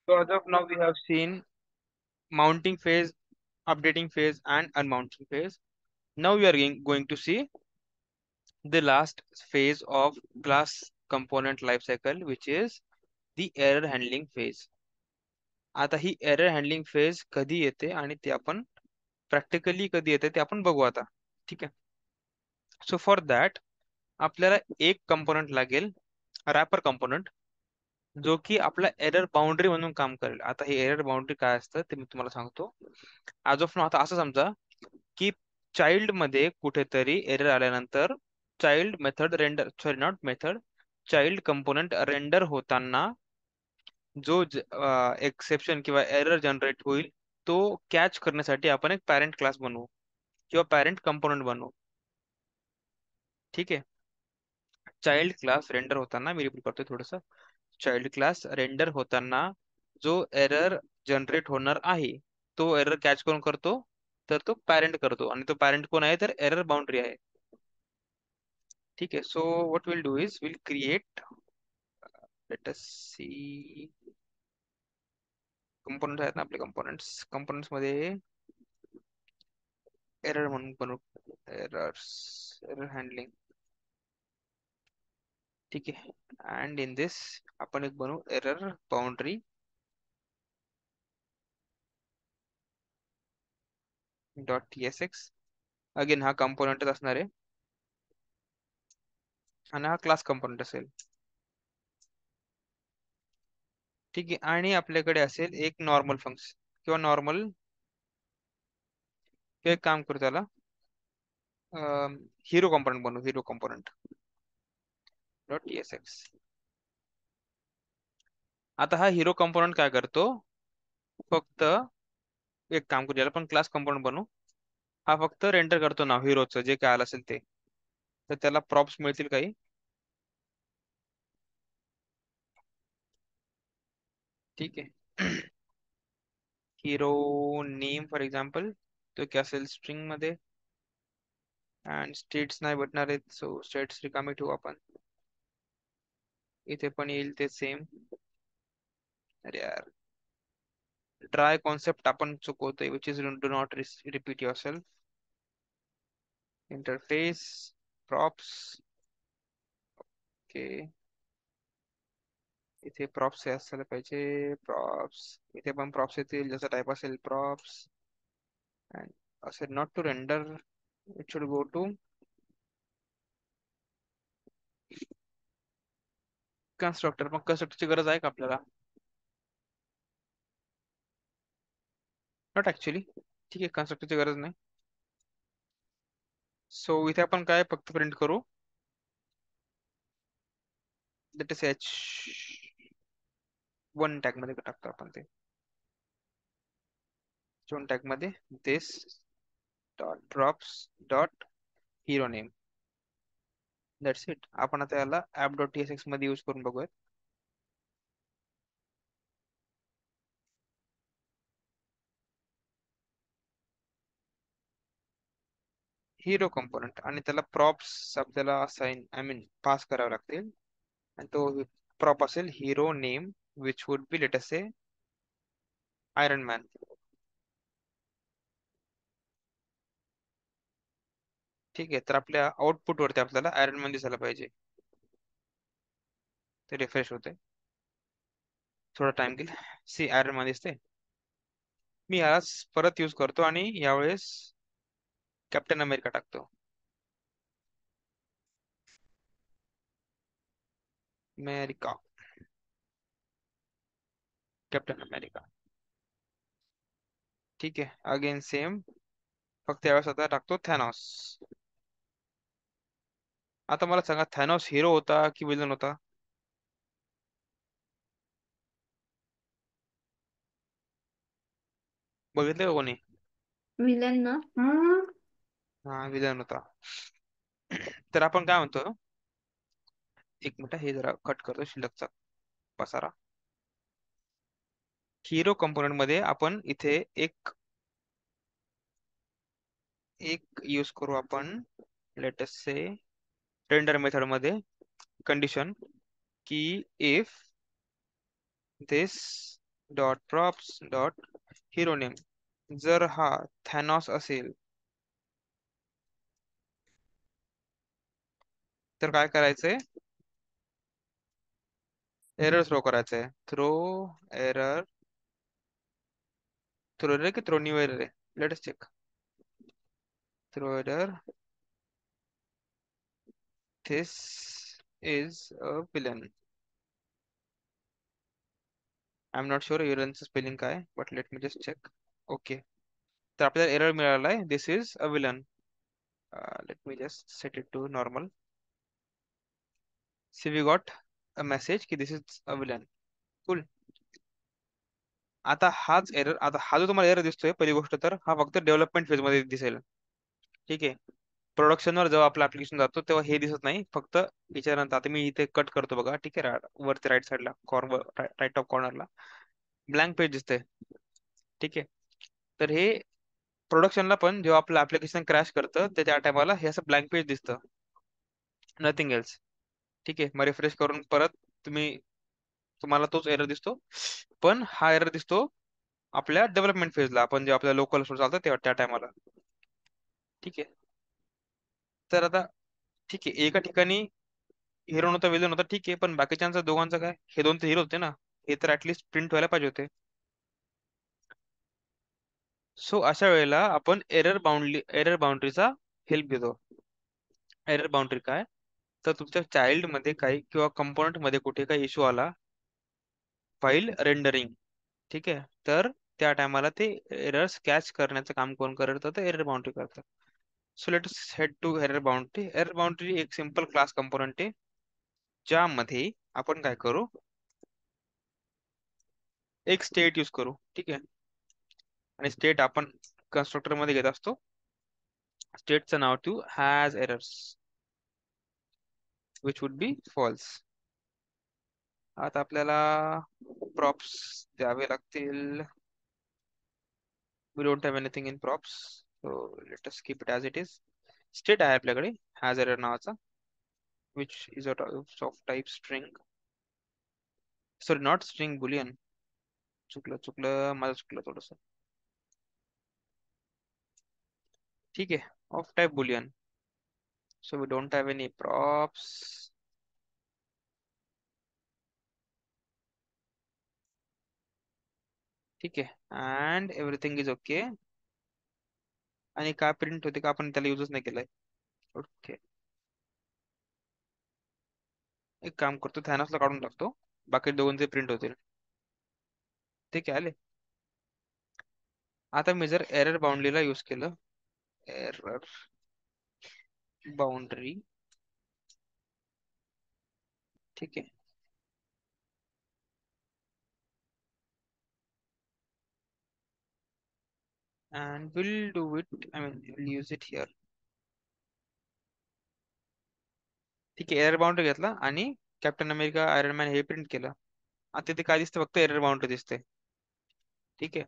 So as of now, we have seen mounting phase, updating phase, and unmounting phase. Now we are going to see the last phase of class component lifecycle, which is the error handling phase. आता ही error handling phase कधी येते आणि ते आपण practically कधी येते ते आपण बघू आता. ठीक आहे. सो फॉर दॅट आपल्याला एक कंपोनंट लागेल, रॅपर कंपोनंट, जो की आपला एरर बाउंड्री म्हणून काम करेल. आता हे एरर बाउंड्री काय असतं ते मी तुम्हाला सांगतो. ॲज ऑफ नाव आता असं समजा की चाइल्ड मध्ये कुठेतरी एरर आल्यानंतर child method render, sorry not method, child component render होताना जो एक्सेप्शन किंवा एरर जनरेट होईल तो कॅच करण्यासाठी आपण एक पॅरेंट क्लास बनवू किंवा पॅरेंट कंपोनंट बनवू. ठीक आहे. चाइल्ड क्लास रेंडर होताना, मी रिपीट करतोय थोडंसं, चाइल्ड क्लास रेंडर होताना जो एरर जनरेट होणार आहे तो एरर कॅच करून करतो, तर तो पॅरेंट करतो. आणि तो पॅरेंट कोण आहे तर एरर बाउंड्री आहे. ठीक आहे. So what will do is will create, let us see, component आहेत ना आपले, कंपोनंट्स मध्ये एरर म्हणून बनवू, एरर्स, एरर हँडलिंग. ठीक आहे. अँड इन दिस आपण एक बनवू error boundary dot T S x. Again हा कंपोनंटच असणार आहे आणि हा क्लास कंपोनंट असेल. ठीक आहे. आणि आपल्याकडे असेल एक नॉर्मल फंक्शन किंवा नॉर्मल, किंवा एक काम करू त्याला हिरो कंपोनंट बनवू, hero component dot T S x. आता हा हिरो कंपोनंट काय करतो, फक्त एक काम करू, याला पण क्लास कंपोनंट बनवू. हा फक्त रेंडर करतो नाव हिरोचं जे काय आलं असेल ते, तर त्याला प्रॉप्स मिळतील काही. ठीक आहे. हिरो नेम फॉर एक्झाम्पल, तो काय असेल स्ट्रिंग मध्ये. अँड स्टेट्स नाही भेटणार आहेत, सो स्टेट्स रिकामी ठेवू आपण. इथे पण येईल ते सेम. अरे यार, ट्राय कॉन्सेप्ट आपण चुकवतोय, which is do not repeat your self. Interface, props, okay. इथे प्रॉप्स असायला पाहिजे, प्रॉप्स. इथे पण प्रॉप्स येतील, जसं टाईप असेल प्रॉप्स. अँड असेल not to render, it should go to constructor. मग कन्स्ट्रक्टरची गरज आहे का आपल्याला? Not actually. ठीक आहे, कन्स्ट्रक्टरची गरज नाही. सो इथे आपण काय फक्त प्रिंट करू, let us H one tag मध्ये टाकतो आपण ते, वन टॅग मध्ये this dot props dot hero name. That's it. आपण आता याला app dot T S X मध्ये यूज करून बघूयात. हिरो कंपोनंट आणि त्याला प्रॉप्स आपल्याला असाइन, आय मीन पास करावे लागतील. आणि तो प्रॉप असेल hero name, which would B let us say iron man. ठीक आहे. तर आपल्या आउटपुट वरती आपल्याला आयरन मॅन दिसायला पाहिजे. ते रिफ्रेश होते, थोडा टाइम घेईल. सी आयरन मॅन दिसते. मी यालाच परत यूज करतो आणि यावेळेस कॅप्टन अमेरिका टाकतो. America, captain America. ठीक आहे. अगेन सेम, फक्त यावेळेस आता टाकतो थॅनॉस. आता मला सांगा, थॅनॉस हिरो होता की विलन होता? बघितलं का कोणी? विलन ना. हा, विलन होता. तर आपण काय म्हणतो, एक मिनिट हे जरा कट करतो शिल्लकचा पसारा. हिरो कंपोनंट मध्ये आपण इथे एक एक यूज करू आपण, लेटेस्ट से रेंडर मेथड मध्ये कंडिशन की if this dot props dot hero name. जर हा थॅनॉस असेल तर काय करायचंय? एरर थ्रो करायचंय. एरर थ्रो एरर की थ्रो न्यू एरर आहे? Let us check. Throw error, this is a villain. I'm not sure villainचं स्पेलिंग काय, but let me just check. Okay. तर आपल्याला एरर मिळाला आहे. This is a villain. Let me just set it to normal. See, we got a message की this is a villain. Cool. आता हा जो तुम्हाला एरर दिसतोय, पहिली गोष्ट तर हा फक्त डेव्हलपमेंट फेज मध्ये दिसेल. ठीक आहे. प्रोडक्शनवर जेव्हा आपलं ऍप्लिकेशन जातो तेव्हा हे दिसत नाही. फक्त याच्यानंतर आता मी इथे कट करतो बघा. ठीक आहे. वरती राईट साईडला कॉर्नर, राईट टॉप कॉर्नरला ब्लँक पेज दिसतंय. ठीक आहे. तर हे प्रोडक्शनला पण जेव्हा आपलं ऍप्लिकेशन क्रॅश करतं तर त्या टायमाला हे असं ब्लँक पेज दिसतं. Nothing else. ठीक आहे. मग रिफ्रेश करून परत तुम्हाला तोच एरर दिसतो. पण हा एरर दिसतो आपल्या डेव्हलपमेंट फेजला, आपण जेव्हा आपल्या लोकल स्टोर चालतं तेव्हा त्या टायमाला. ठीक आहे. तर आता ठीक आहे, एका ठिकाणी हिरो नव्हता, विलन होता, ठीक आहे, पण बाकीच्यांचं दोघांचं काय? हे दोन तर हिरो होते ना, हे तर ऍटलिस्ट प्रिंट व्हायला पाहिजे होते. सो अशा वेळेला आपण एरर बाउंड्रीचा हेल्प घेतो. एरर बाउंड्री काय? तर तुमच्या चाइल्ड मध्ये काही किंवा कंपोनंट मध्ये कुठे काही इश्यू आला फाईल रेंडरिंग, ठीक आहे, तर त्या टायमाला ते एरर्स कॅच करण्याचं काम कोण करतं? तर एरर बाउंड्री करतं. So let us head to error boundary. Error boundary एक सिंपल क्लास कंपोनंट आहे ज्यामध्ये आपण काय करू? एक स्टेट यूज करू. ठीक आहे. आणि स्टेट आपण कन्स्ट्रक्टर मध्ये घेत असतो. स्टेटचं नाव ठेवू has errors, which would be false. आता आपल्याला प्रॉप्स द्यावे लागतील. We don't have anything in props, so let us keep it as it is. State आहे आपल्याकडे has error नावाचा, which is of type string. Sorry, not string, boolean. चुकलं चुकलं माझं चुकलं थोडंसं. ठीक आहे, of type boolean. So we don't have any props. ठीक आहे, and everything is okay. आणि काय प्रिंट होते का आपण त्याला युजच नाही केलाय. ओके, एक काम करतो, थॅनसला काढून टाकतो, बाकी दोघांचे प्रिंट होतील. ठीक आहे, आले. आता मी जर एरर बाउंड्रीला यूज केलं, एरर बाउंड्री, ठीक आहे, and we'll do it, I mean we'll use it here. ठीक आहे, एरर बाउंड्री घेतला आणि कॅप्टन अमेरिका, आयरन मॅन हे प्रिंट केलं. आता तिथे काय दिसतं? फक्त एरर बाउंड्री दिसते. ठीक आहे.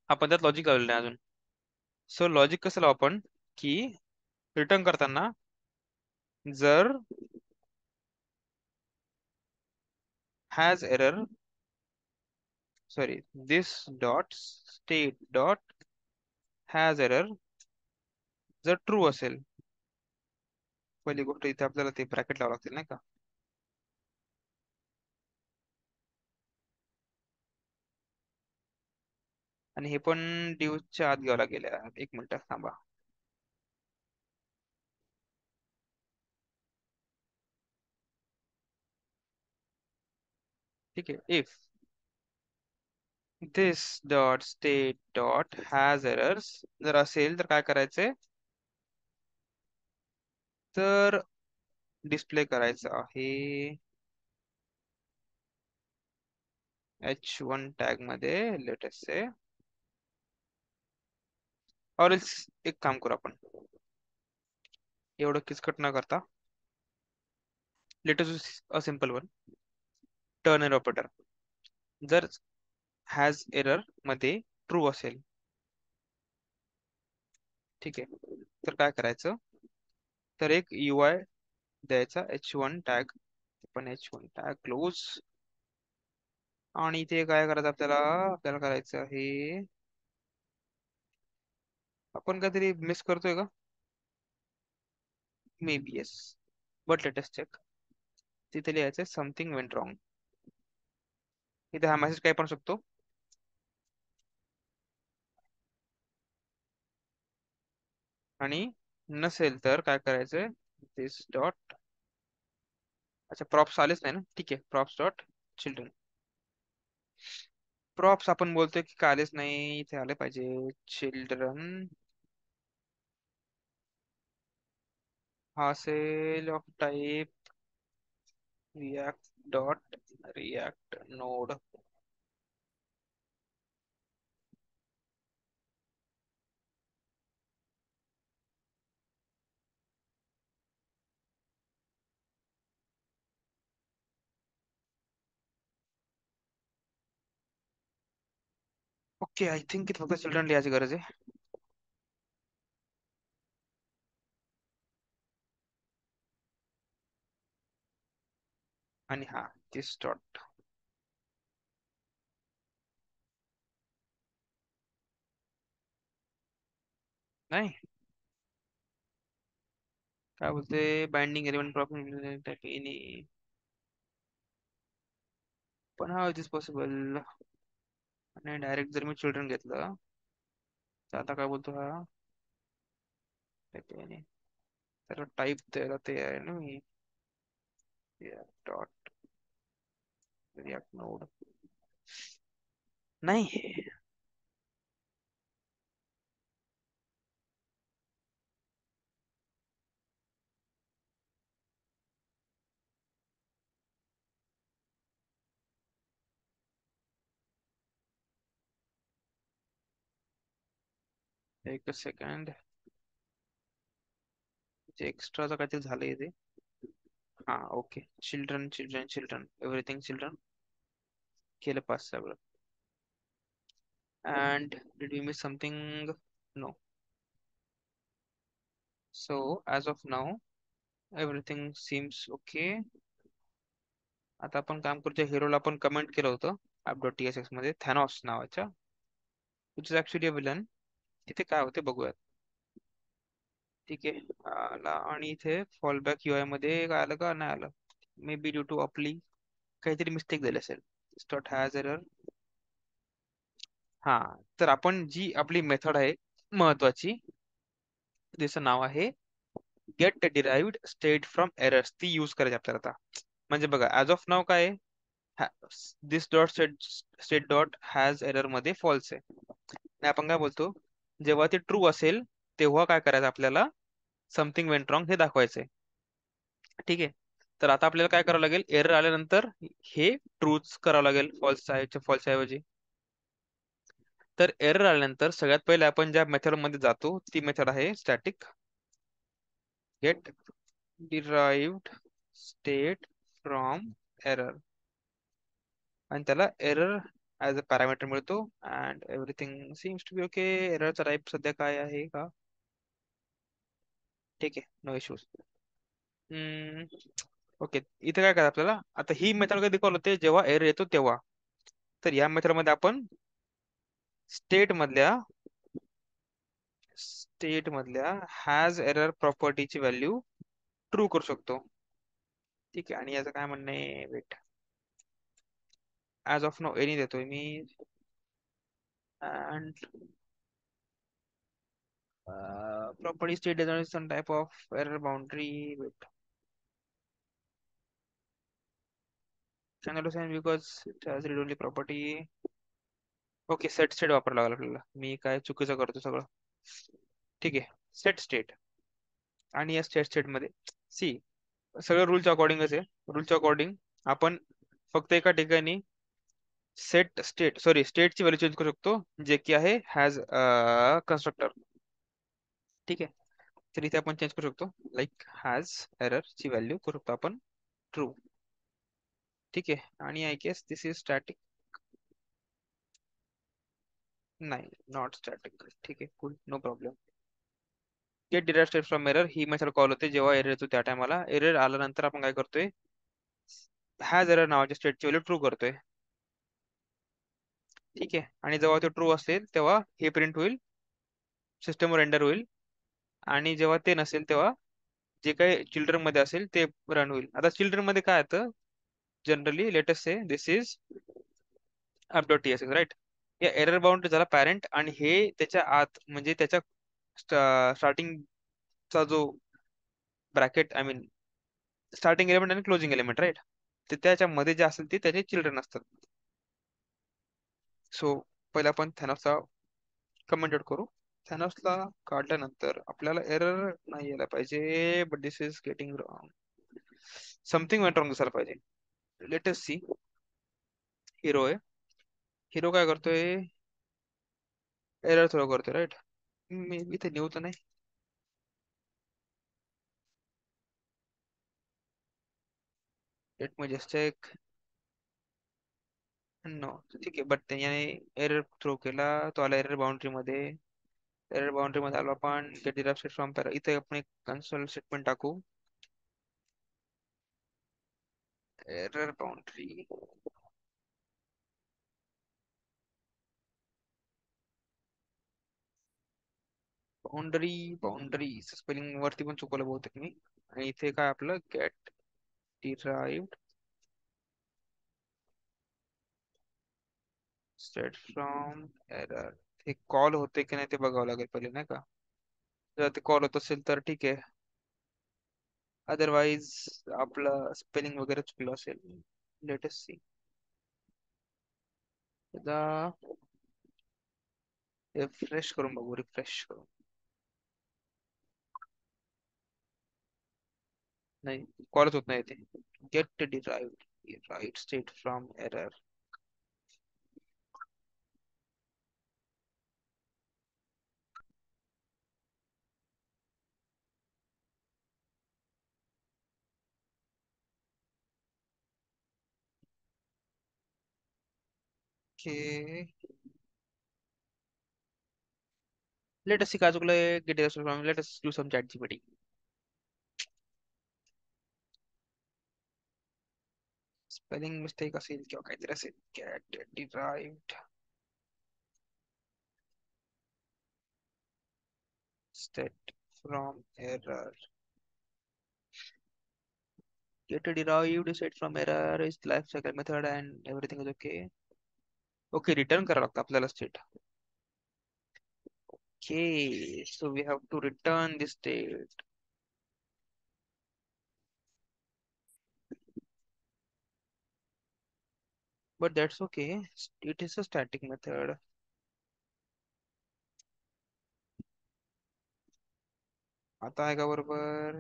आपण त्यात लॉजिक लावलेलं नाही अजून. सो लॉजिक कसं लावू आपण? की रिटर्न करताना जर has error, sorry, this dot state dot has error जर ट्रू असेल, पहिली गोष्ट इथे आपल्याला ते ब्रॅकेट लावावं लागतील नाही का? आणि हे पण डिव्हच्या आत घ्यावं लागेल यार. एक मिनिट थांबा. ठीक आहे. If this dot state dot has errors जर असेल तर काय करायचंय? तर डिस्प्ले करायचं आहे h1 टॅग मध्ये, लेटेस्ट से. और एक काम करू आपण, एवढं किचकट न करता, latest a simple one, turn error operator. जर हॅज एरर मध्ये ट्रू असेल, ठीक आहे, तर काय करायचं? तर एक UI द्यायचा h1 टॅग, पण h1 टॅग क्लोज. आणि इथे काय करायचं आपल्याला आपल्याला करायचं आहे, आपण काहीतरी मिस करतोय का? Maybe yes, but latest check. तिथे लिहायचं समथिंग वेंट रॉंग. इथे हा मेसेज काय पण शकतो. आणि नसेल तर काय करायचंय, दिस डॉट, अच्छा प्रॉप्स आलेच नाही ना, ठीक आहे, प्रॉप्स डॉट चिल्ड्रन. प्रॉप्स आपण बोलतोय की का आलेच नाही, इथे आले पाहिजे. चिल्ड्रन हा असेल of type react dot react node. Okay, I think फक्त चिल्ड्रन लिहायची गरज आहे. आणि हा दिस डॉट, नाही काय बोलते, बाइंडिंग एलिमेंट प्रॉपर्टी, पण हा इट इज पॉसिबल. आणि डायरेक्ट जर मी चिल्ड्रन घेतलं तर आता काय बोलतो हा, त्याला टाईप द्यायला ते आहे ना मी, डॉट रिॲक्ट नोड. नाही, एक सेकंड, एक्स्ट्राचं काहीतरी झालंय इथे. हा okay, children children children everything children केलं पास सगळं. And did we miss something? No. So as of now everything seems okay. आता आपण काम करतो, हिरोला आपण कमेंट केलं होतं app.tsx मध्ये थॅनॉस नावाच्या, which is actually a villain. तिथे काय होते बघूयात. ठीक आहे, आला. आणि इथे फॉलबॅक यूआय मध्ये काय आलं का नाही आलं, मे बी ड्यू टू आपली काहीतरी मिस्टेक झाली असेल. स्टॉट हॅज एरर. हा, तर आपण जी आपली मेथड आहे महत्वाची, तिचं नाव आहे get derived state from errors, ती यूज करायची आपल्याला आता. म्हणजे बघा ऍज ऑफ नाव काय, this dot state dot has error मध्ये फॉल्स आहे. आणि आपण काय बोलतो, जेव्हा ते ट्रू असेल तेव्हा काय करायचं आपल्याला, समथिंग वेंट रॉंग हे दाखवायचंय. ठीक आहे, तर आता आपल्याला काय करावं लागेल, एरर आल्यानंतर हे ट्रूच करावं लागेल फॉल्स फॉल्स ऐवजी. तर एरर आल्यानंतर सगळ्यात पहिले आपण ज्या मेथड मध्ये जातो ती मेथड आहे static get derived state from error, आणि त्याला एरर ऍज अ पॅरामीटर मिळतो. And everything seems to be okay. एररचा टाईप सध्या काय आहे का, ठीक आहे, नो इश्यूज. ओके, इथे काय करायचं आपल्याला, आता ही मेथड कधी कॉल होते, जेव्हा एरर येतो तेव्हा. तर या मेथड मध्ये आपण स्टेट मधल्या स्टेट मधल्या हॅज एरर प्रॉपर्टीची व्हॅल्यू ट्रू करू शकतो. ठीक आहे, आणि याचं काय म्हणणं आहे, wait, as of no any देतोय मी. And property state design some type of error boundary. Wait, can understand because it has read only property. Okay, set state वापरावं लागलं आपल्याला, मी काय चुकीचं करतो सगळं. ठीक आहे, सेट स्टेट. आणि या स्टेट स्टेट मध्ये सी सगळं रूलच्या अकॉर्डिंगच आहे. रूलच्या अकॉर्डिंग आपण फक्त एका ठिकाणी सेट स्टेट, सॉरी स्टेटची व्हॅल्यू चेंज करू शकतो, जे की आहे हॅज कन्स्ट्रक्टर. ठीक आहे, तर इथे आपण चेंज करू शकतो, लाईक हॅज एरर ची व्हॅल्यू करू शकतो आपण ट्रू. ठीक आहे, आणि I guess this is static. नाही, नॉट स्टॅटिक. ठीक आहे, cool, no problem. Get derived state from error ही मेथड कॉल होते जेव्हा एरर येतो त्या टायमाला. एरर आल्यानंतर आपण काय करतोय, हॅज एरर नावाच्या स्टेटची व्हॅल्यू ट्रू करतोय. ठीक आहे. आणि जेव्हा ते ट्रू असेल तेव्हा हे प्रिंट होईल, सिस्टमवर रेंडर होईल. आणि जेव्हा ते नसेल तेव्हा जे काही चिल्ड्रन मध्ये असेल ते रन होईल. आता चिल्ड्रन मध्ये काय येतं, generally latest say this is app dot T S right. या एरर बाउंड झाला पॅरेंट, आणि हे त्याच्या आत म्हणजे त्याच्या स्टार्टिंगचा जो bracket, I mean starting element आणि क्लोजिंग एलिमेंट राईट, ते त्याच्या मध्ये जे असेल ते त्याचे चिल्ड्रन असतात. सो पहिला आपण थॅनॉसचा कमेंटेड करू. थॅनॉसला काढल्यानंतर आपल्याला एरर नाही यायला पाहिजे, but this is getting wrong, something went wrong दिसायला पाहिजे. Latest see. हिरो आहे. हिरो काय करतोय, एरर थ्रो करतोय राईट. मी इथे न्यू तर नाही. Let me just check. No. ठीक आहे, बट त्याने एरर थ्रो केला, तो आला एरर बाउंड्री मध्ये. एरर बाउंड्री मध्ये आलो आपण, गेट डिराइव्ड फ्रॉम पॅरा, इथे आपण एक कन्सोल स्टेटमेंट टाकू. Error boundary, boundary boundary spelling वरती पण चुकवलं बहुतेक मी. आणि इथे काय आपलं get derived state from error. हे कॉल होते की नाही ते बघावं लागेल पहिले नाही का. जर ते कॉल होत असेल तर ठीक आहे, अदरवाइज आपलं स्पेलिंग वगैरे चुकलं असेल. Latest C. एकदा रिफ्रेश करून बघू, रिफ्रेश करून. नाही, कॉलच होत नाही ते. Get derived right state from error. Okay, let's see काय चुकलंय, get derived from, let's do some ChatGPT. Spelling mistake असेल किंवा काहीतरी असेल. Get derived state from error. Get derived set from error is life cycle method and everything is okay. Okay, return करावं लागतं आपल्याला state. Okay, so we have to return this state. But that's okay. It is a static method. आता आहे का बरोबर?